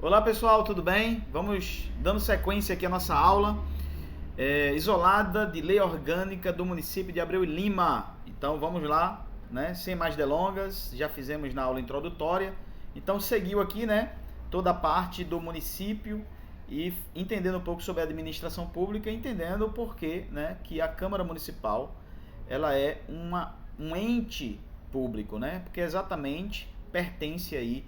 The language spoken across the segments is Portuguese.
Olá pessoal, tudo bem? Vamos dando sequência aqui à nossa aula isolada de lei orgânica do município de Abreu e Lima. Então vamos lá, né? Sem mais delongas, já fizemos na aula introdutória. Então seguiu aqui, né? Toda a parte do município e entendendo um pouco sobre a administração pública, entendendo o porquê, né? Que a Câmara Municipal ela é um ente público, né? Porque exatamente pertence aí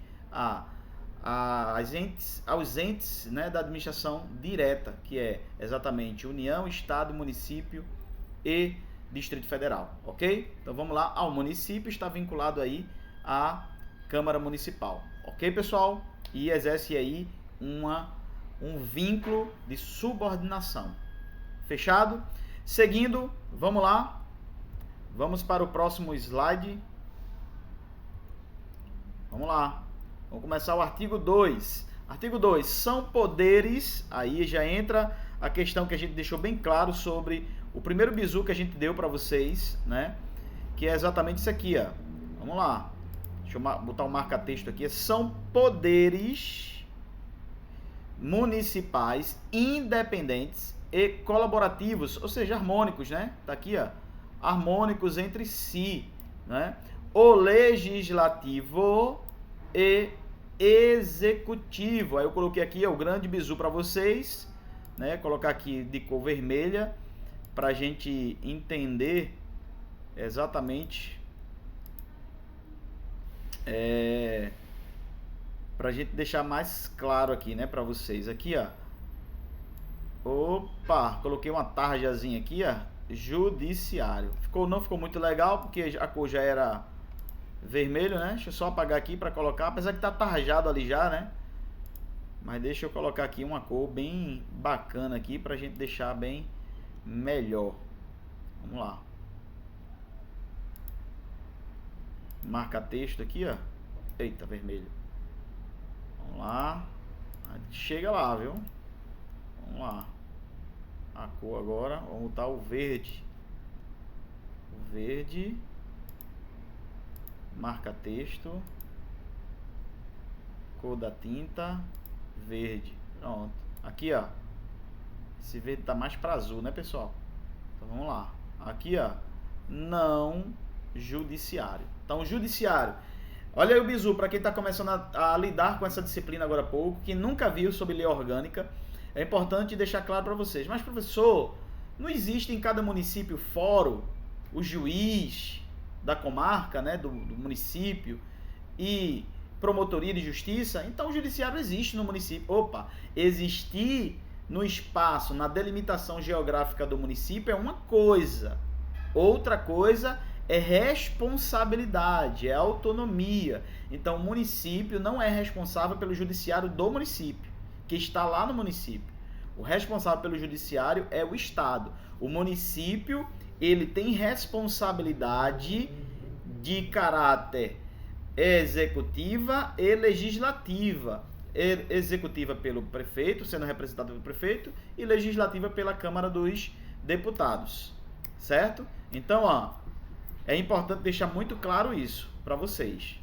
aos entes, né, da administração direta, que é exatamente União, Estado, Município e Distrito Federal, ok? Então vamos lá, o município está vinculado aí à Câmara Municipal, ok pessoal? E exerce aí um vínculo de subordinação, fechado? Seguindo, vamos lá, vamos para o próximo slide. Vamos lá. Vamos começar o artigo 2. Artigo 2. São poderes, aí já entra a questão que a gente deixou bem claro sobre o primeiro bizu que a gente deu para vocês, né? Que é exatamente isso aqui, ó. Vamos lá. Deixa eu botar um marca-texto aqui. São poderes municipais independentes e colaborativos, ou seja, harmônicos, né? Tá aqui, ó. Harmônicos entre si, né? O legislativo e executivo. Aí eu coloquei aqui o grande bizu para vocês, né? Colocar aqui de cor vermelha para a gente entender exatamente, para a gente deixar mais claro aqui, né? Para vocês aqui, ó. Opa, coloquei uma tarjazinha aqui, ó. Judiciário. Não ficou muito legal porque a cor já era vermelho, né? Deixa eu só apagar aqui para colocar, apesar que tá tarjado ali já, né? Mas deixa eu colocar aqui uma cor bem bacana aqui pra gente deixar bem melhor. Vamos lá. Marca texto aqui, ó. Eita, vermelho. Vamos lá. Chega lá, viu? Vamos lá. A cor agora, vamos botar o verde. O verde. Marca texto, cor da tinta, verde. Pronto. Aqui, ó. Esse verde tá mais para azul, né, pessoal? Então vamos lá. Aqui, ó. Não judiciário. Então, judiciário. Olha aí o bizu para quem está começando a lidar com essa disciplina agora há pouco, que nunca viu sobre lei orgânica. É importante deixar claro para vocês. Mas, professor, não existe em cada município fórum, o juiz da comarca, né, do município e promotoria de justiça? Então o judiciário existe no município. Opa, existir no espaço, na delimitação geográfica do município é uma coisa. Outra coisa é responsabilidade, é autonomia. Então o município não é responsável pelo judiciário do município, que está lá no município. O responsável pelo judiciário é o Estado. O município ele tem responsabilidade de caráter executiva e legislativa. Executiva pelo prefeito, sendo representada pelo prefeito, e legislativa pela Câmara dos Deputados. Certo? Então, ó, é importante deixar muito claro isso para vocês.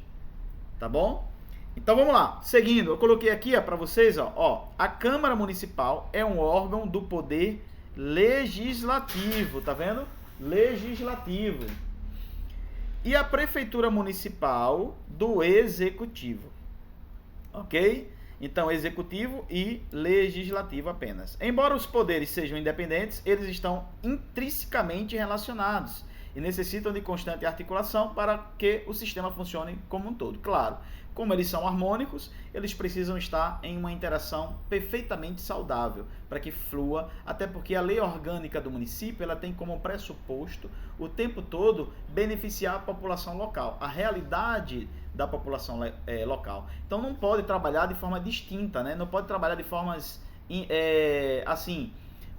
Tá bom? Então vamos lá. Seguindo, eu coloquei aqui para vocês, ó, a Câmara Municipal é um órgão do poder legislativo, tá vendo? Legislativo. E a Prefeitura Municipal do Executivo. Ok? Então, executivo e legislativo apenas. Embora os poderes sejam independentes, eles estão intrinsecamente relacionados e necessitam de constante articulação para que o sistema funcione como um todo. Claro, como eles são harmônicos, eles precisam estar em uma interação perfeitamente saudável para que flua, até porque a lei orgânica do município ela tem como pressuposto o tempo todo beneficiar a população local, a realidade da população local. Então não pode trabalhar de forma distinta, né? Não pode trabalhar de formas assim,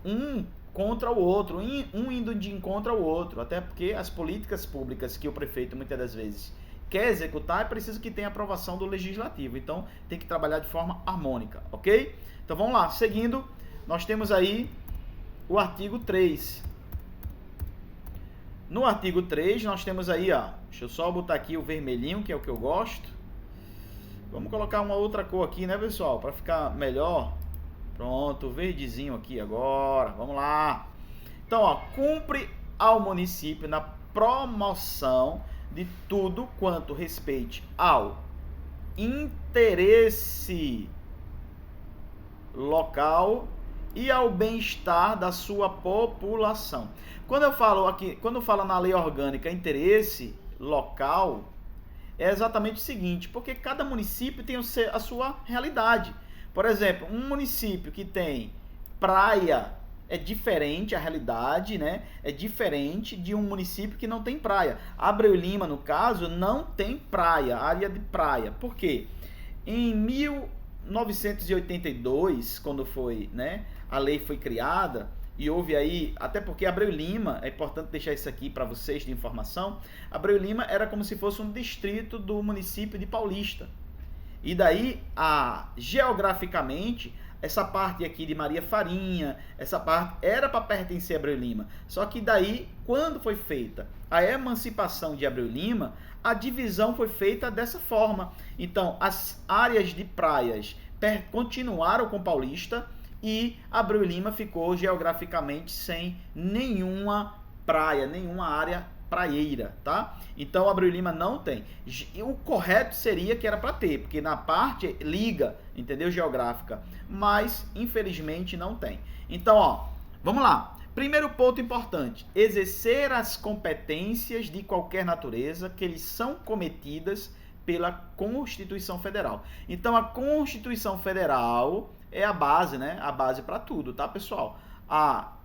um contra o outro, um indo de encontro ao outro, até porque as políticas públicas que o prefeito muitas das vezes quer executar é preciso que tenha aprovação do legislativo, então tem que trabalhar de forma harmônica, ok? Então vamos lá, seguindo, nós temos aí o artigo 3. No artigo 3 nós temos aí, ó, deixa eu só botar aqui o vermelhinho, que é o que eu gosto. Vamos colocar uma outra cor aqui, né, pessoal? Para ficar melhor. Pronto, verdezinho aqui agora. Vamos lá. Então, ó, cumpre ao município na promoção de tudo quanto respeite ao interesse local e ao bem-estar da sua população. Quando eu falo aqui, quando fala na lei orgânica interesse local, é exatamente o seguinte, porque cada município tem a sua realidade. Por exemplo, um município que tem praia é diferente, a realidade, né? É diferente de um município que não tem praia. Abreu Lima, no caso, não tem praia, área de praia. Por quê? Em 1982, quando foi, né, a lei foi criada, e houve aí, até porque Abreu Lima, é importante deixar isso aqui para vocês de informação, Abreu Lima era como se fosse um distrito do município de Paulista. E daí, geograficamente, essa parte aqui de Maria Farinha, essa parte era para pertencer a Abreu Lima. Só que daí, quando foi feita a emancipação de Abreu Lima, a divisão foi feita dessa forma. Então, as áreas de praias continuaram com Paulista e Abreu Lima ficou geograficamente sem nenhuma praia, nenhuma área praieira, tá? Então Abreu Lima não tem. O correto seria que era para ter, porque na parte liga, entendeu, geográfica, mas infelizmente não tem. Então, ó, vamos lá. Primeiro ponto importante: exercer as competências de qualquer natureza que lhes são cometidas pela Constituição Federal. Então a Constituição Federal é a base, né? A base para tudo, tá, pessoal?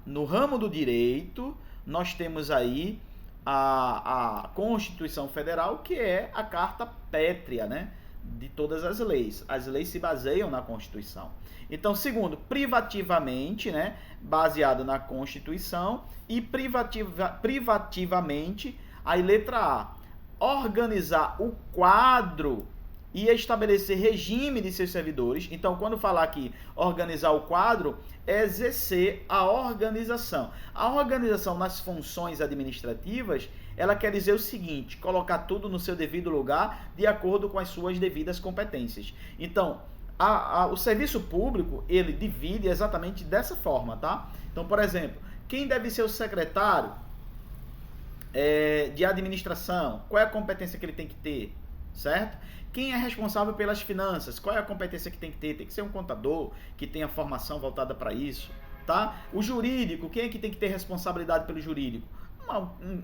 No ramo do direito, nós temos aí a Constituição Federal, que é a carta pétrea, né, de todas as leis. As leis se baseiam na Constituição. Então, segundo, privativamente, né, baseado na Constituição, e privativamente, aí letra A, organizar o quadro e estabelecer regime de seus servidores. Então, quando falar aqui organizar o quadro, é exercer a organização. A organização nas funções administrativas, ela quer dizer o seguinte: colocar tudo no seu devido lugar, de acordo com as suas devidas competências. Então, o serviço público, ele divide exatamente dessa forma, tá? Então, por exemplo, quem deve ser o secretário de administração? Qual é a competência que ele tem que ter? Certo? Quem é responsável pelas finanças? Qual é a competência que tem que ter? Tem que ser um contador que tenha formação voltada para isso, tá? O jurídico, quem é que tem que ter responsabilidade pelo jurídico?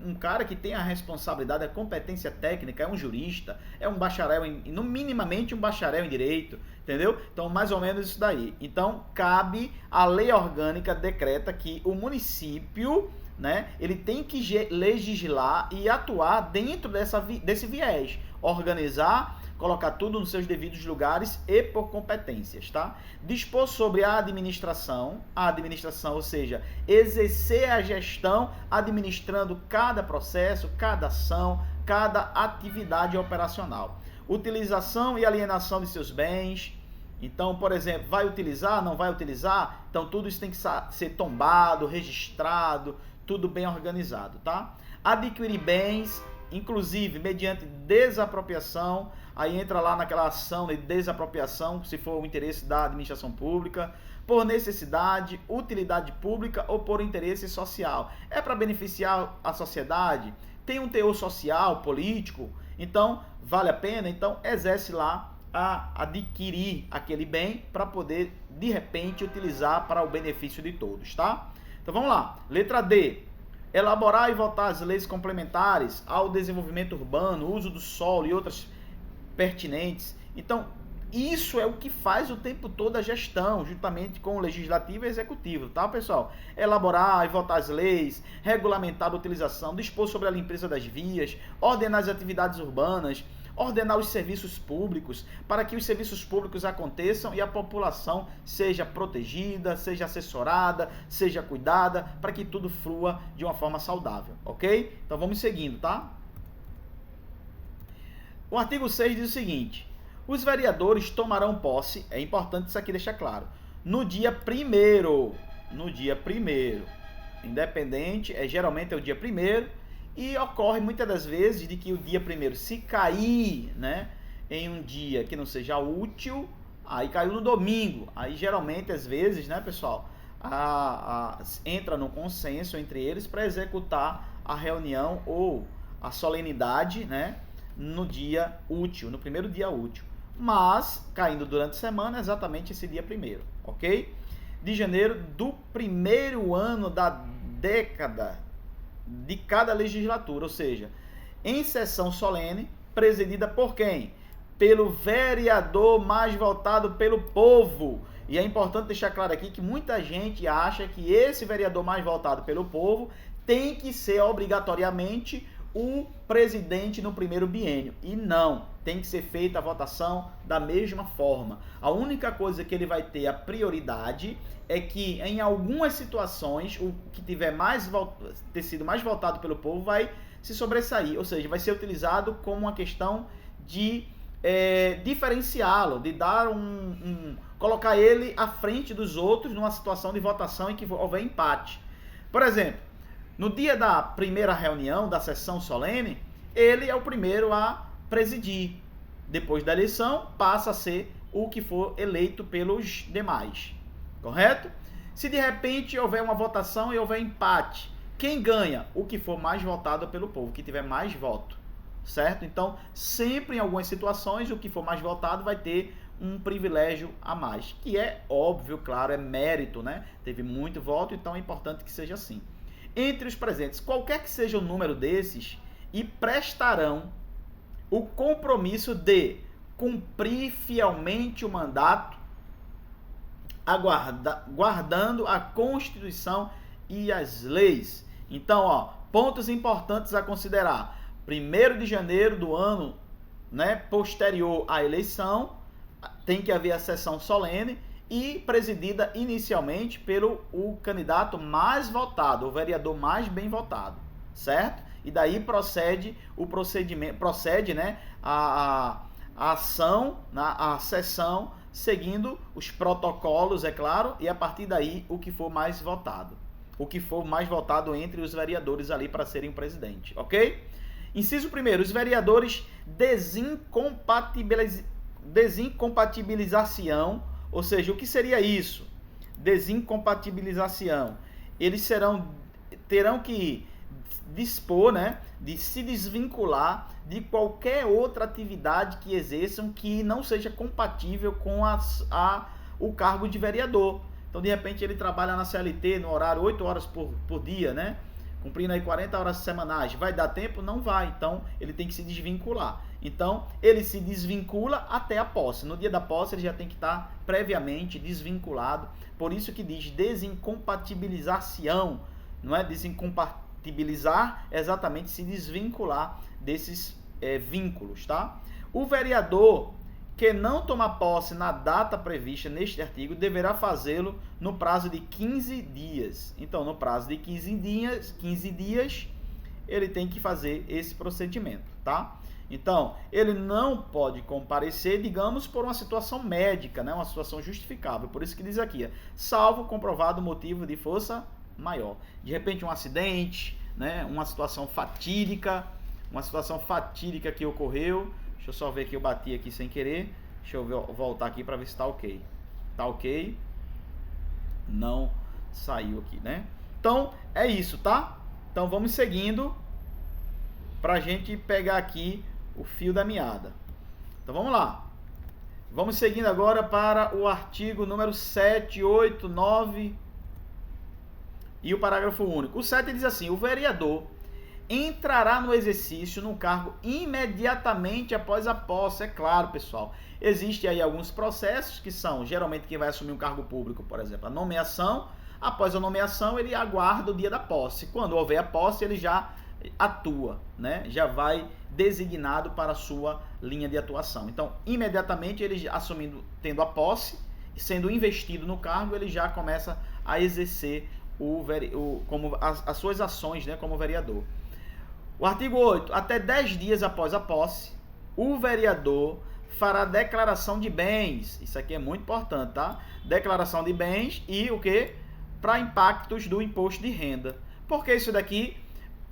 Um cara que tem a responsabilidade, a competência técnica, é um jurista, é um bacharel, no minimamente um bacharel em direito, entendeu? Então, mais ou menos isso daí. Então, cabe, a lei orgânica decreta que o município, né, ele tem que legislar e atuar dentro desse viés, organizar, colocar tudo nos seus devidos lugares e por competências, tá? Dispor sobre a administração, ou seja, exercer a gestão administrando cada processo, cada ação, cada atividade operacional. Utilização e alienação de seus bens. Então, por exemplo, vai utilizar, não vai utilizar? Então, tudo isso tem que ser tombado, registrado, tudo bem organizado, tá? Adquirir bens, inclusive mediante desapropriação, aí entra lá naquela ação de desapropriação, se for o interesse da administração pública, por necessidade, utilidade pública ou por interesse social. É para beneficiar a sociedade? Tem um teor social, político? Então, vale a pena? Então, exerce lá a adquirir aquele bem para poder, de repente, utilizar para o benefício de todos, tá? Então, vamos lá. Letra D. Elaborar e votar as leis complementares ao desenvolvimento urbano, uso do solo e outras pertinentes. Então, isso é o que faz o tempo todo a gestão, juntamente com o legislativo e executivo, tá, pessoal? Elaborar e votar as leis, regulamentar a utilização, dispor sobre a limpeza das vias, ordenar as atividades urbanas, ordenar os serviços públicos, para que os serviços públicos aconteçam e a população seja protegida, seja assessorada, seja cuidada, para que tudo flua de uma forma saudável, ok? Então vamos seguindo, tá? O artigo 6 diz o seguinte: os vereadores tomarão posse, é importante isso aqui deixar claro, no dia 1º, independente, geralmente é o dia 1º, e ocorre muitas das vezes de que o dia 1º, se cair, né, em um dia que não seja útil, aí caiu no domingo. Aí geralmente, às vezes, né, pessoal, entra no consenso entre eles para executar a reunião ou a solenidade, né, no dia útil, no primeiro dia útil. Mas, caindo durante a semana, exatamente esse dia primeiro, ok? De janeiro do primeiro ano da década de cada legislatura, ou seja, em sessão solene, presidida por quem? Pelo vereador mais votado pelo povo. E é importante deixar claro aqui que muita gente acha que esse vereador mais votado pelo povo tem que ser obrigatoriamente o presidente no primeiro biênio. E não, tem que ser feita a votação da mesma forma. A única coisa que ele vai ter a prioridade é que em algumas situações o que ter sido mais votado pelo povo vai se sobressair, ou seja, vai ser utilizado como uma questão de diferenciá-lo, de dar colocar ele à frente dos outros numa situação de votação em que houver empate. Por exemplo, no dia da primeira reunião da sessão solene, ele é o primeiro a presidir. Depois da eleição, passa a ser o que for eleito pelos demais. Correto? Se de repente houver uma votação e houver empate, quem ganha? O que for mais votado pelo povo, que tiver mais voto. Certo? Então, sempre em algumas situações, o que for mais votado vai ter um privilégio a mais. Que é óbvio, claro, é mérito, né? Teve muito voto, então é importante que seja assim. Entre os presentes, qualquer que seja o número desses, e prestarão o compromisso de cumprir fielmente o mandato, guardando a Constituição e as leis. Então, pontos importantes a considerar. 1º de janeiro do ano, né, posterior à eleição, tem que haver a sessão solene e presidida inicialmente pelo candidato mais votado, o vereador mais bem votado, certo? E daí procede o procedimento, né, a ação, a sessão, seguindo os protocolos, é claro, e a partir daí o que for mais votado. O que for mais votado entre os vereadores ali para serem o presidente, ok? Inciso 1º, os vereadores desincompatibilizar-se-ão, ou seja, o que seria isso? Desincompatibilização. Eles terão que dispor, né, de se desvincular de qualquer outra atividade que exerçam que não seja compatível com o cargo de vereador. Então, de repente, ele trabalha na CLT no horário 8 horas por dia, né? Cumprindo aí 40 horas semanais. Vai dar tempo? Não vai. Então, ele tem que se desvincular. Então, ele se desvincula até a posse. No dia da posse, ele já tem que estar previamente desvinculado. Por isso que diz desincompatibilização. Não é desincompatibilizar, é exatamente se desvincular desses vínculos, tá? O vereador que não tomar posse na data prevista neste artigo deverá fazê-lo no prazo de 15 dias. Então, no prazo de 15 dias, ele tem que fazer esse procedimento, tá? Então, ele não pode comparecer, digamos, por uma situação médica, né? Uma situação justificável. Por isso que diz aqui, salvo comprovado motivo de força maior. De repente, um acidente, né? Uma situação fatídica que ocorreu. Deixa eu só ver que eu bati aqui sem querer. Deixa eu voltar aqui para ver se está ok. Tá ok? Não saiu aqui, né? Então, é isso, tá? Então, vamos seguindo para a gente pegar aqui o fio da meada. Então, vamos lá. Vamos seguindo agora para o artigo número 7, 8, 9 e o parágrafo único. O 7 diz assim: o vereador entrará no exercício no cargo imediatamente após a posse. É claro, pessoal, existem aí alguns processos que são, geralmente, quem vai assumir um cargo público, por exemplo, a nomeação. Após a nomeação, ele aguarda o dia da posse. Quando houver a posse, ele já atua, né? Já vai designado para a sua linha de atuação. Então, imediatamente, ele assumindo, tendo a posse, sendo investido no cargo, ele já começa a exercer como as suas ações, né, como vereador. O artigo 8. Até 10 dias após a posse, o vereador fará declaração de bens. Isso aqui é muito importante, tá? Declaração de bens e o quê? Para impactos do imposto de renda. Por que isso daqui?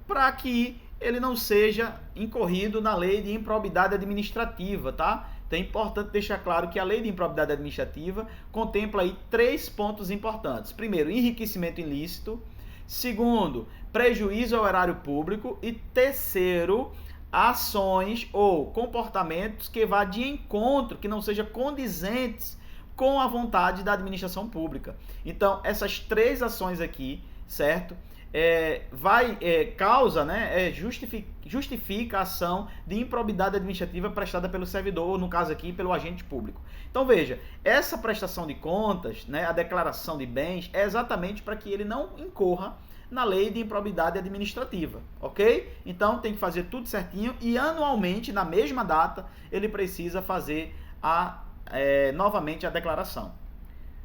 Para que ele não seja incorrido na lei de improbidade administrativa, tá? Então é importante deixar claro que a lei de improbidade administrativa contempla aí 3 pontos importantes. Primeiro, enriquecimento ilícito. Segundo, prejuízo ao erário público. E terceiro, ações ou comportamentos que vá de encontro, que não sejam condizentes com a vontade da administração pública. Então, essas 3 ações aqui, certo? Causa, né, justifica a ação de improbidade administrativa prestada pelo servidor, ou no caso aqui, pelo agente público. Então veja, essa prestação de contas, né, a declaração de bens, é exatamente para que ele não incorra na lei de improbidade administrativa, ok? Então tem que fazer tudo certinho e anualmente, na mesma data, ele precisa fazer novamente a declaração.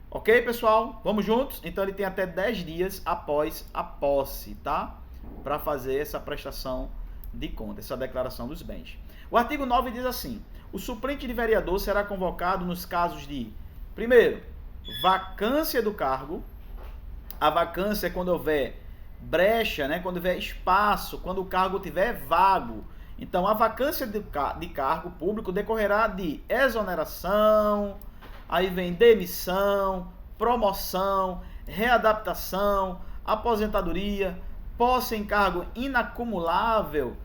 Ok, pessoal? Vamos juntos? Então ele tem até 10 dias após a posse, tá? Para fazer essa prestação de conta, essa declaração dos bens. O artigo 9 diz assim: o suplente de vereador será convocado nos casos de, primeiro, vacância do cargo. A vacância é quando houver brecha, né? Quando houver espaço, quando o cargo estiver vago. Então a vacância de cargo público decorrerá de exoneração, aí vem demissão, promoção, readaptação, aposentadoria, posse em cargo inacumulável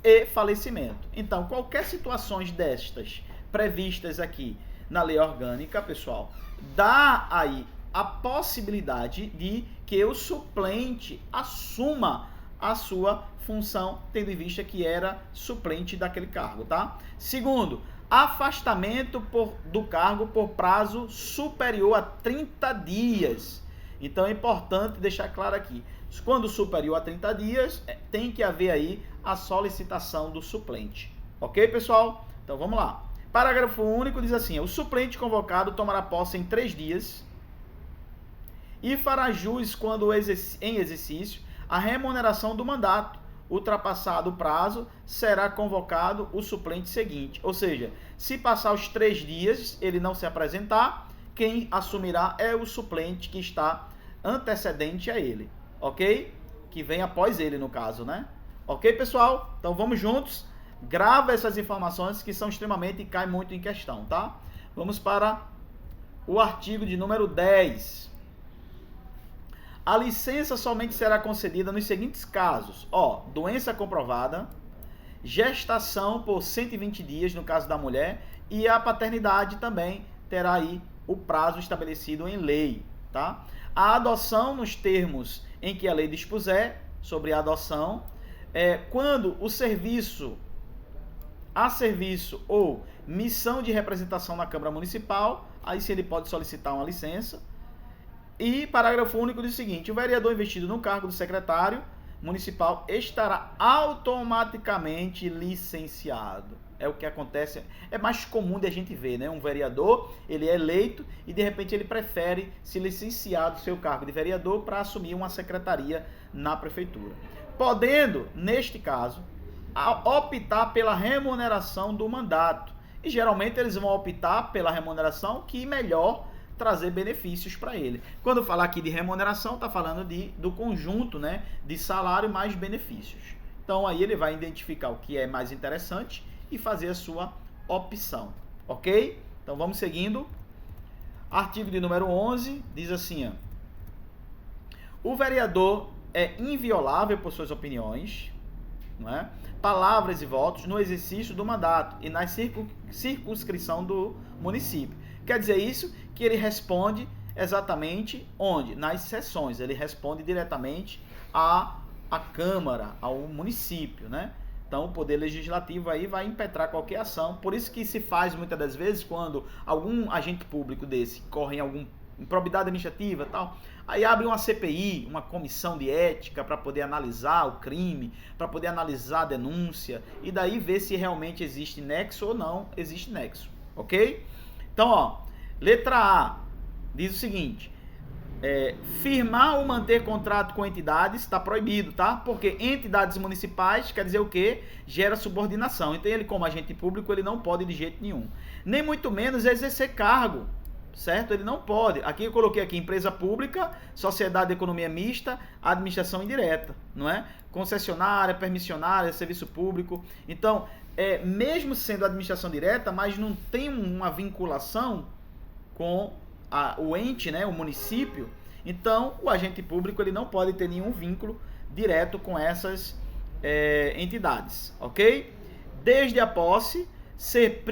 e falecimento. Então, qualquer situações destas previstas aqui na lei orgânica, pessoal, dá aí a possibilidade de que o suplente assuma a sua função, tendo em vista que era suplente daquele cargo, tá? Segundo, afastamento do cargo por prazo superior a 30 dias. Então é importante deixar claro aqui, quando superior a 30 dias, tem que haver aí a solicitação do suplente. Ok, pessoal? Então vamos lá. Parágrafo único diz assim: o suplente convocado tomará posse em 3 dias e fará jus quando em exercício a remuneração do mandato. Ultrapassado o prazo, será convocado o suplente seguinte. Ou seja, se passar os 3 dias, ele não se apresentar, quem assumirá é o suplente que está antecedente a ele, ok? Que vem após ele, no caso, né? Ok, pessoal? Então vamos juntos. Grava essas informações que são extremamente e caem muito em questão, tá? Vamos para o artigo de número 10. A licença somente será concedida nos seguintes casos: doença comprovada, gestação por 120 dias no caso da mulher, e a paternidade também terá aí o prazo estabelecido em lei, tá? A adoção nos termos em que a lei dispuser sobre a adoção, quando o serviço ou missão de representação na Câmara Municipal, aí sim ele pode solicitar uma licença. E parágrafo único diz o seguinte: o vereador investido no cargo do secretário municipal estará automaticamente licenciado. É o que acontece, é mais comum de a gente ver, né? Um vereador, ele é eleito e de repente ele prefere se licenciar do seu cargo de vereador para assumir uma secretaria na prefeitura. Podendo, neste caso, optar pela remuneração do mandato. E geralmente eles vão optar pela remuneração que melhor trazer benefícios para ele. Quando falar aqui de remuneração, está falando do conjunto, né, de salário mais benefícios. Então aí ele vai identificar o que é mais interessante e fazer a sua opção, ok? Então vamos seguindo. Artigo de número 11 diz assim: o vereador é inviolável por suas opiniões, não é? Palavras e votos no exercício do mandato e na circunscrição do município. Quer dizer isso que ele responde exatamente onde? Nas sessões. Ele responde diretamente à Câmara, ao município, né? Então o Poder Legislativo aí vai impetrar qualquer ação. Por isso que se faz muitas das vezes quando algum agente público desse corre em alguma improbidade administrativa e tal, aí abre uma CPI, uma comissão de ética para poder analisar o crime, para poder analisar a denúncia e daí ver se realmente existe nexo ou não existe nexo, ok? Então, letra A diz o seguinte: firmar ou manter contrato com entidades está proibido, tá? Porque entidades municipais quer dizer o quê? Gera subordinação. Então ele, como agente público, ele não pode de jeito nenhum. Nem muito menos exercer cargo, certo? Ele não pode. Aqui eu coloquei aqui empresa pública, sociedade de economia mista, administração indireta, não é? Concessionária, permissionária, serviço público. Então, mesmo sendo administração direta, mas não tem uma vinculação com o ente, né, o município. Então, o agente público ele não pode ter nenhum vínculo direto com essas entidades, ok? Desde a posse, ser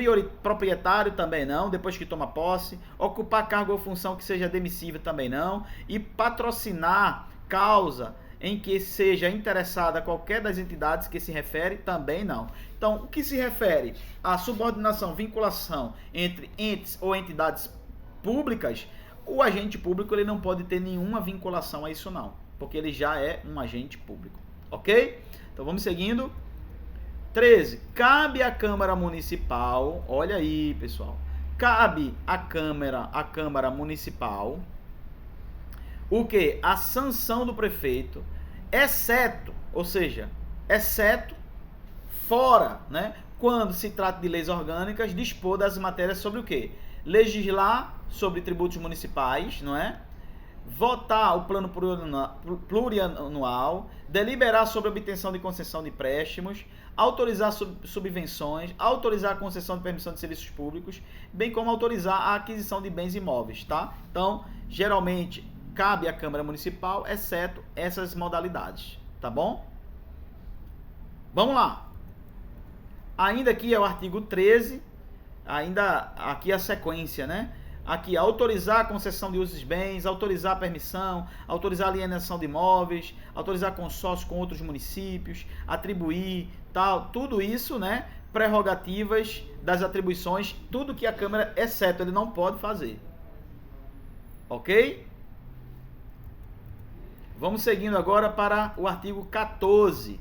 proprietário também não, depois que toma posse, ocupar cargo ou função que seja demissível também não, e patrocinar causa em que seja interessada qualquer das entidades que se refere também não. Então, o que se refere à subordinação, vinculação entre entes ou entidades públicas, o agente público ele não pode ter nenhuma vinculação a isso não, porque ele já é um agente público, ok? Então vamos seguindo. 13. Cabe à Câmara Municipal, olha aí pessoal, cabe à Câmara Municipal o que? A sanção do prefeito, exceto, ou seja, exceto, fora, né? Quando se trata de leis orgânicas, dispor das matérias sobre o quê? Legislar sobre tributos municipais, não é? Votar o plano plurianual, deliberar sobre a obtenção de concessão de empréstimos, autorizar subvenções, autorizar a concessão de permissão de serviços públicos, bem como autorizar a aquisição de bens imóveis, tá? Então, geralmente, cabe à Câmara Municipal, exceto essas modalidades, tá bom? Vamos lá. Ainda aqui é o artigo 13, ainda aqui a sequência, né? Aqui, autorizar a concessão de usos de bens, autorizar a permissão, autorizar a alienação de imóveis, autorizar consórcio com outros municípios, atribuir, tal, tudo isso, né? Prerrogativas das atribuições, tudo que a Câmara, exceto, ele não pode fazer. Ok? Vamos seguindo agora para o artigo 14.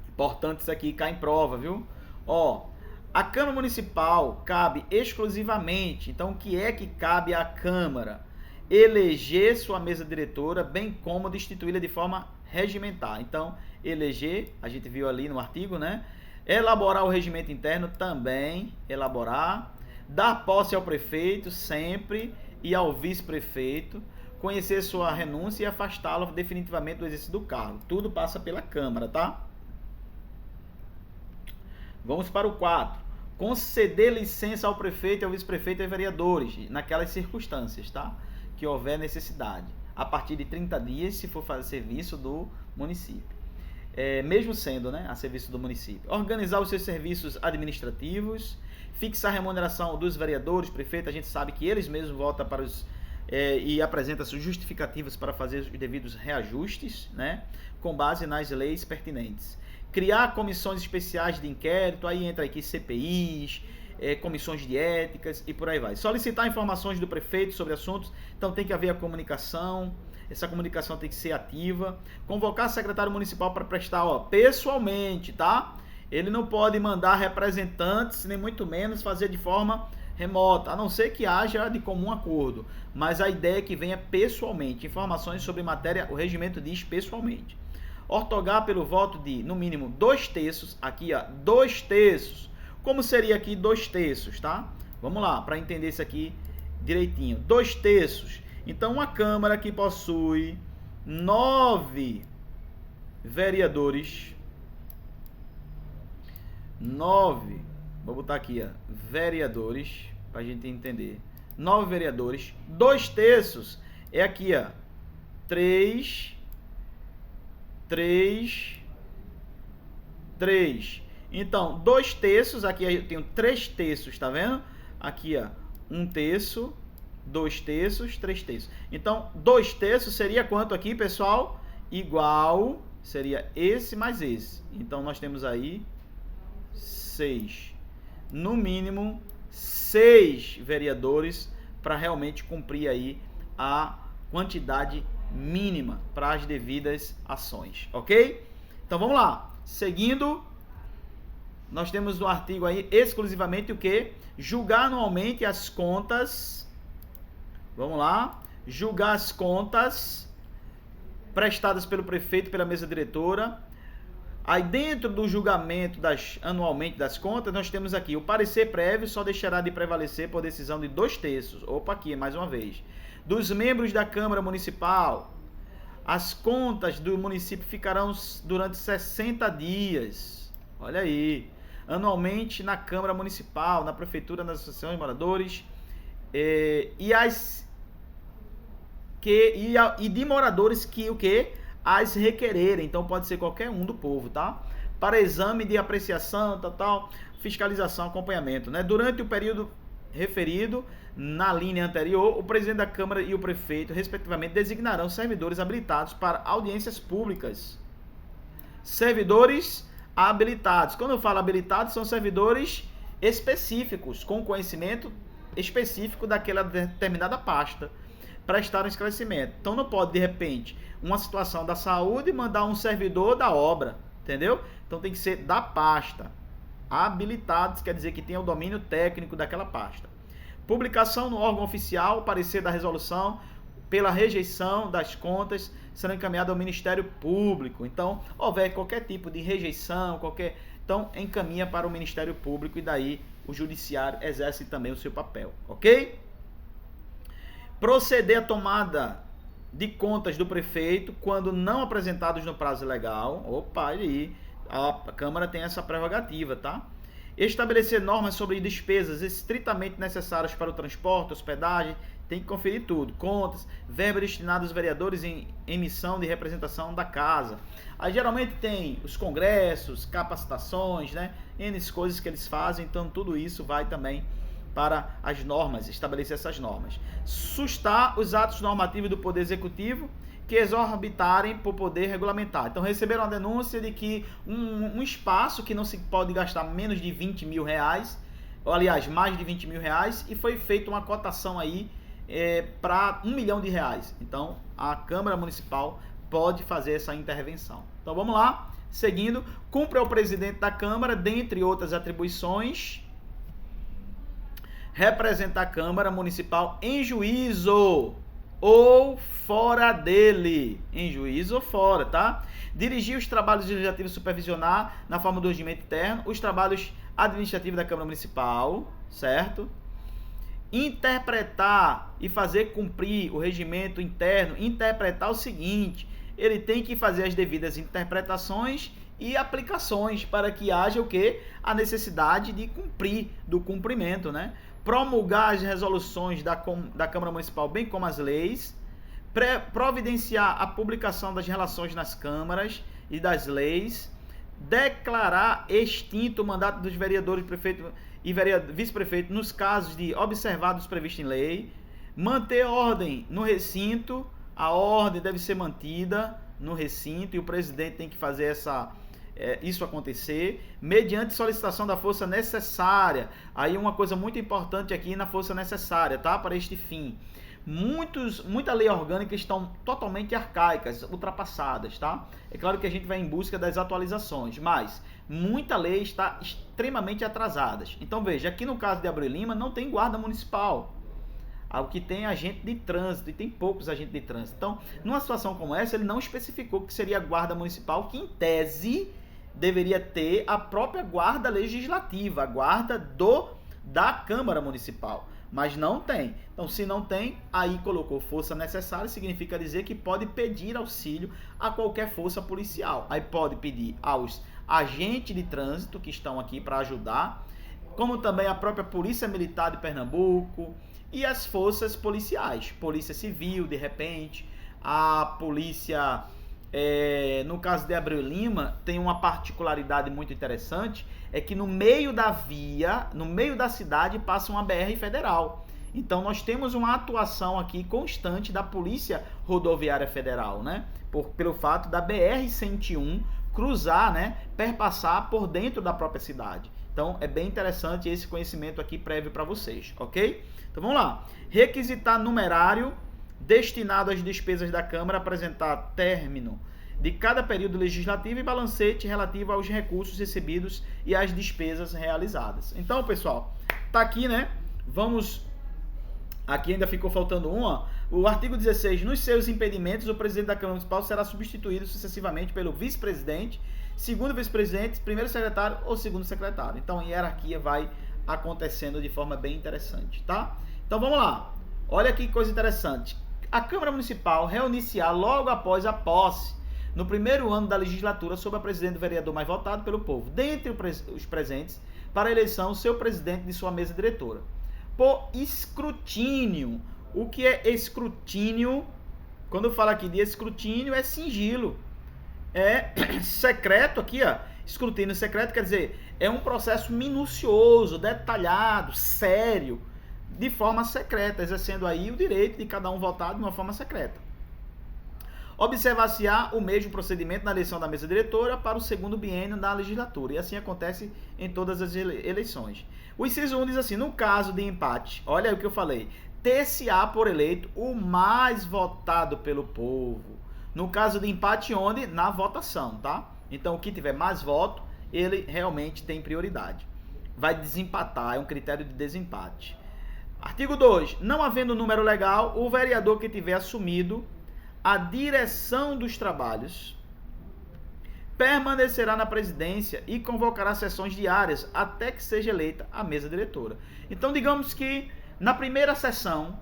Importante isso aqui, cai em prova, viu? Ó, a Câmara Municipal cabe exclusivamente, então o que é que cabe à Câmara? Eleger sua mesa diretora, bem como destituí-la de forma regimentar. Então, eleger, a gente viu ali no artigo, né? Elaborar o regimento interno também, elaborar. Dar posse ao prefeito sempre e ao vice-prefeito. Conhecer sua renúncia e afastá-lo definitivamente do exercício do cargo. Tudo passa pela Câmara, tá? Vamos para o 4. Conceder licença ao prefeito, ao vice-prefeito e aos vereadores, naquelas circunstâncias, tá? Que houver necessidade. A partir de 30 dias, se for fazer serviço do município. Mesmo sendo, né, a serviço do município. Organizar os seus serviços administrativos. Fixar a remuneração dos vereadores, prefeito. A gente sabe que eles mesmos votam para os... e apresenta suas justificativas para fazer os devidos reajustes, né? Com base nas leis pertinentes. Criar comissões especiais de inquérito, aí entra aqui CPIs, comissões de éticas e por aí vai. Solicitar informações do prefeito sobre assuntos, então tem que haver a comunicação, essa comunicação tem que ser ativa. Convocar secretário municipal para prestar, pessoalmente, tá? Ele não pode mandar representantes, nem muito menos fazer de forma remota, a não ser que haja de comum acordo. Mas a ideia é que venha pessoalmente. Informações sobre matéria, o regimento diz pessoalmente. Ortogar pelo voto de, no mínimo, 2/3, aqui, 2/3. Como seria aqui 2/3, tá? Vamos lá, para entender isso aqui direitinho. 2/3. Então, uma Câmara que possui 9 vereadores, 9, vou botar aqui, vereadores, para a gente entender. 9 vereadores, 2/3 é aqui, 3. Então, 2/3, aqui eu tenho 3/3, tá vendo? Aqui, 1/3, 2/3, 3/3. Então, 2/3 seria quanto aqui, pessoal? Igual, seria esse mais esse. Então, nós temos aí 6. No mínimo, 6 vereadores para realmente cumprir aí a quantidade mínima para as devidas ações, ok? Então vamos lá, seguindo, nós temos no artigo aí exclusivamente o que? Julgar anualmente as contas, vamos lá, julgar as contas prestadas pelo prefeito, pela mesa diretora, Aí dentro do julgamento anualmente das contas, nós temos aqui, o parecer prévio só deixará de prevalecer por decisão de 2/3. Opa, aqui, mais uma vez. Dos membros da Câmara Municipal, as contas do município ficarão durante 60 dias. Olha aí. Anualmente na Câmara Municipal, na Prefeitura, nas associações de moradores, e de moradores que o quê? As requererem. Então pode ser qualquer um do povo, tá? Para exame de apreciação, tal, fiscalização, acompanhamento, né? Durante o período referido na linha anterior, o presidente da Câmara e o prefeito, respectivamente, designarão servidores habilitados para audiências públicas. Servidores habilitados. Quando eu falo habilitados, são servidores específicos, com conhecimento específico daquela determinada pasta, prestar um esclarecimento. Então não pode, de repente, uma situação da saúde mandar um servidor da obra, entendeu? Então tem que ser da pasta. Habilitados quer dizer que tem o domínio técnico daquela pasta. Publicação no órgão oficial, parecer da resolução pela rejeição das contas será encaminhado ao Ministério Público. Então, houver qualquer tipo de rejeição, então encaminha para o Ministério Público e daí o Judiciário exerce também o seu papel, ok? Proceder à tomada de contas do prefeito quando não apresentados no prazo legal. Opa, aí a Câmara tem essa prerrogativa, tá? Estabelecer normas sobre despesas estritamente necessárias para o transporte, hospedagem, tem que conferir tudo. Contas, verba destinada aos vereadores em emissão de representação da casa. Aí geralmente tem os congressos, capacitações, né? N coisas que eles fazem, então tudo isso vai também para as normas, estabelecer essas normas. Sustar os atos normativos do Poder Executivo que exorbitarem por poder regulamentar. Então receberam a denúncia de que um espaço que não se pode gastar menos de 20 mil reais, ou aliás, mais de 20 mil reais, e foi feita uma cotação aí para 1 milhão de reais. Então a Câmara Municipal pode fazer essa intervenção. Então vamos lá, seguindo, cumpre ao presidente da Câmara, dentre outras atribuições, representar a Câmara Municipal em juízo ou fora dele, em juízo ou fora, tá? Dirigir os trabalhos legislativos, supervisionar, na forma do regimento interno, os trabalhos administrativos da Câmara Municipal, certo? Interpretar e fazer cumprir o regimento interno, interpretar o seguinte, ele tem que fazer as devidas interpretações e aplicações para que haja o quê? A necessidade de cumprir, do cumprimento, né? Promulgar as resoluções da Câmara Municipal, bem como as leis, providenciar a publicação das relações nas câmaras e das leis, declarar extinto o mandato dos vereadores, prefeito e vice-prefeito nos casos de observados previstos em lei, manter ordem no recinto, a ordem deve ser mantida no recinto e o presidente tem que fazer isso acontecer, mediante solicitação da força necessária. Aí uma coisa muito importante aqui na força necessária, tá? Para este fim. Muita lei orgânica estão totalmente arcaicas, ultrapassadas, tá? É claro que a gente vai em busca das atualizações, mas muita lei está extremamente atrasada. Então veja, aqui no caso de Abreu Lima não tem guarda municipal. O que tem agente de trânsito, e tem poucos agentes de trânsito. Então, numa situação como essa, ele não especificou que seria a guarda municipal, que em tese deveria ter a própria guarda legislativa, a guarda da Câmara Municipal, mas não tem. Então, se não tem, aí colocou força necessária, significa dizer que pode pedir auxílio a qualquer força policial. Aí pode pedir aos agentes de trânsito que estão aqui para ajudar, como também a própria Polícia Militar de Pernambuco e as forças policiais, Polícia Civil, de repente, a polícia... no caso de Abreu Lima, tem uma particularidade muito interessante, é que no meio da via, no meio da cidade, passa uma BR federal. Então nós temos uma atuação aqui constante da Polícia Rodoviária Federal, né? Pelo fato da BR-101 cruzar, né? Perpassar por dentro da própria cidade. Então é bem interessante esse conhecimento aqui prévio para vocês, ok? Então vamos lá. Requisitar numerário destinado às despesas da Câmara, apresentar término de cada período legislativo e balancete relativo aos recursos recebidos e às despesas realizadas. Então, pessoal, tá aqui, né? Vamos... Aqui ainda ficou faltando uma. O artigo 16. Nos seus impedimentos, o presidente da Câmara Municipal será substituído sucessivamente pelo vice-presidente, segundo vice-presidente, primeiro secretário ou segundo secretário. Então, a hierarquia vai acontecendo de forma bem interessante, tá? Então, vamos lá. Olha que coisa interessante. A Câmara Municipal reunir-se-á logo após a posse, no primeiro ano da legislatura, sob a presidência do vereador mais votado pelo povo, dentre os presentes, para a eleição do seu presidente de sua mesa diretora. Por escrutínio. O que é escrutínio? Quando eu falo aqui de escrutínio, é sigilo. É secreto aqui, ó. Escrutínio secreto quer dizer, é um processo minucioso, detalhado, sério, de forma secreta, exercendo aí o direito de cada um votar de uma forma secreta. Observar-se-á o mesmo procedimento na eleição da mesa diretora para o segundo biênio da legislatura, e assim acontece em todas as eleições. O inciso 1 diz assim, no caso de empate, olha aí o que eu falei, ter-se-á por eleito o mais votado pelo povo. No caso de empate, onde? Na votação, tá? Então, o que tiver mais voto, ele realmente tem prioridade. Vai desempatar, é um critério de desempate. Artigo 2. Não havendo número legal, o vereador que tiver assumido a direção dos trabalhos permanecerá na presidência e convocará sessões diárias até que seja eleita a mesa diretora. Então, digamos que na primeira sessão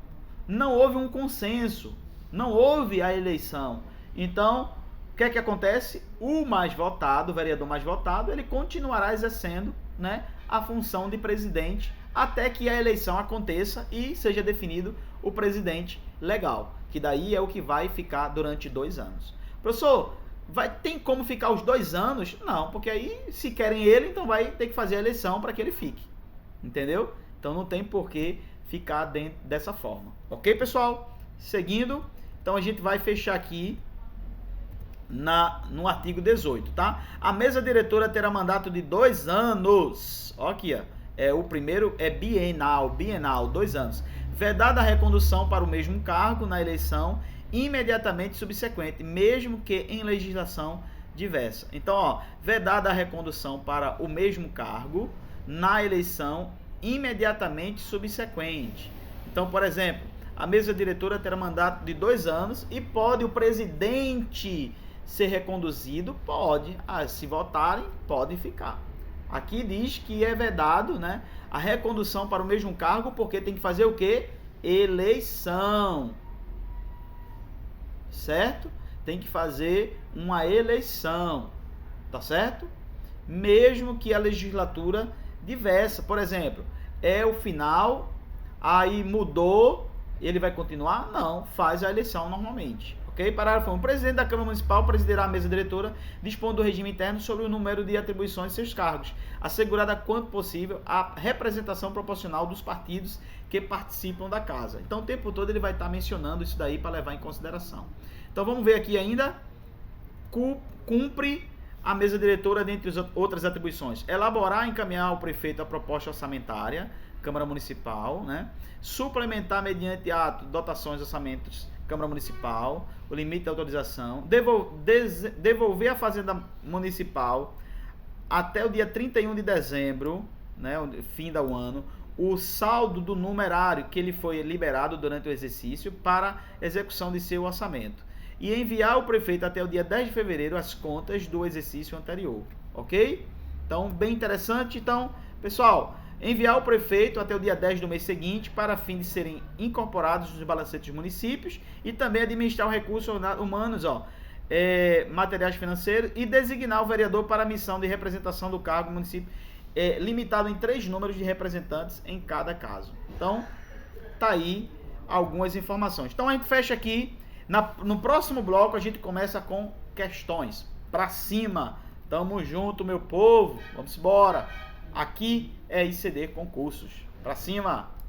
não houve um consenso, não houve a eleição. Então, o que é que acontece? O mais votado, o vereador mais votado, ele continuará exercendo, né, a função de presidente até que a eleição aconteça e seja definido o presidente legal, que daí é o que vai ficar durante 2 anos. Professor, tem como ficar os 2 anos? Não, porque aí se querem ele, então vai ter que fazer a eleição para que ele fique. Entendeu? Então não tem por que ficar dentro dessa forma. Ok, pessoal? Seguindo, então a gente vai fechar aqui no artigo 18, tá? A mesa diretora terá mandato de 2 anos. Ó aqui, ó. O primeiro é bienal, 2 anos. Vedada a recondução para o mesmo cargo na eleição imediatamente subsequente, mesmo que em legislação diversa. Então, ó, vedada a recondução para o mesmo cargo na eleição imediatamente subsequente. Então, por exemplo, a mesa diretora terá mandato de 2 anos e pode o presidente ser reconduzido? Pode. Se votarem, pode ficar. Aqui diz que é vedado, né, a recondução para o mesmo cargo, porque tem que fazer o quê? Eleição. Certo? Tem que fazer uma eleição. Tá certo? Mesmo que a legislatura diversa. Por exemplo, é o final, aí mudou, ele vai continuar? Não, faz a eleição normalmente. Ok? Parágrafo 1. O presidente da Câmara Municipal presidirá a mesa diretora, dispondo do regime interno sobre o número de atribuições de seus cargos, assegurada quanto possível a representação proporcional dos partidos que participam da casa. Então, o tempo todo ele vai estar mencionando isso daí para levar em consideração. Então, vamos ver aqui ainda. Cumpre a mesa diretora, dentre as outras atribuições, elaborar e encaminhar ao prefeito a proposta orçamentária, Câmara Municipal, né? Suplementar mediante ato, dotações, orçamentos, Câmara Municipal, o limite de autorização, devolver à Fazenda Municipal até o dia 31 de dezembro, né, fim do ano, o saldo do numerário que ele foi liberado durante o exercício para execução de seu orçamento. E enviar ao prefeito até o dia 10 de fevereiro as contas do exercício anterior. Ok? Então, bem interessante. Então, pessoal, enviar ao prefeito até o dia 10 do mês seguinte para fim de serem incorporados nos balancetes dos municípios e também administrar os recursos humanos, materiais financeiros, e designar o vereador para a missão de representação do cargo do município, limitado em 3 números de representantes em cada caso. Então, tá aí algumas informações. Então, a gente fecha aqui. No próximo bloco, a gente começa com questões. Pra cima. Tamo junto, meu povo. Vamos embora. Aqui é ICD Concursos. Pra cima.